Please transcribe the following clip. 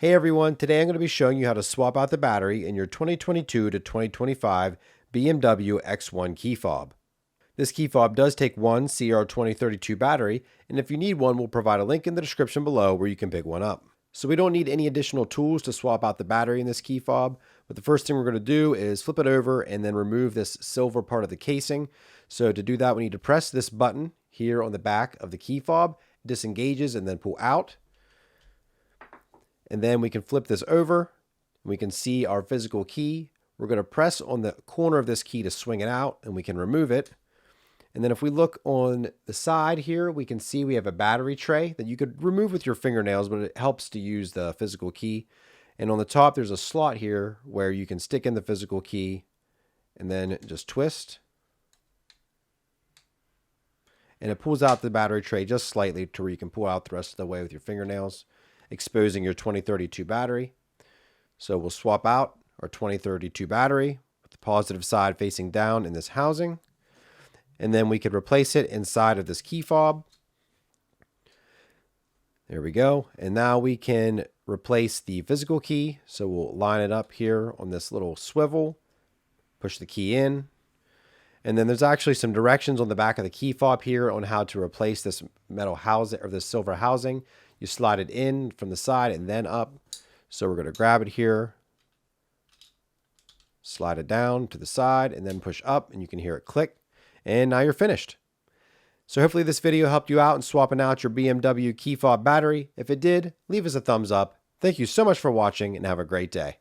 Hey everyone, today I'm going to be showing you how to swap out the battery in your 2022 to 2025 BMW X1 key fob. This key fob does take one CR2032 battery, and if you need one, we'll provide a link in the description below where you can pick one up. So we don't need any additional tools to swap out the battery in this key fob, but the first thing we're going to do is flip it over and then remove this silver part of the casing. So to do that, we need to press this button here on the back of the key fob, disengages and then pull out. And then we can flip this over. We can see our physical key. We're going to press on the corner of this key to swing it out, and we can remove it. And then if we look on the side here, we can see we have a battery tray that you could remove with your fingernails, but it helps to use the physical key. And on the top, there's a slot here where you can stick in the physical key and then just twist. And it pulls out the battery tray just slightly to where you can pull out the rest of the way with your fingernails, exposing your 2032 battery. So we'll swap out our 2032 battery with the positive side facing down in this housing. And then we could replace it inside of this key fob. There we go. And now we can replace the physical key. So we'll line it up here on this little swivel, push the key in. And then there's actually some directions on the back of the key fob here on how to replace this metal housing or this silver housing. You slide it in from the side and then up. So we're going to grab it here, slide it down to the side, and then push up, and you can hear it click. And now you're finished. So hopefully this video helped you out in swapping out your BMW key fob battery. If it did, leave us a thumbs up. Thank you so much for watching, and have a great day.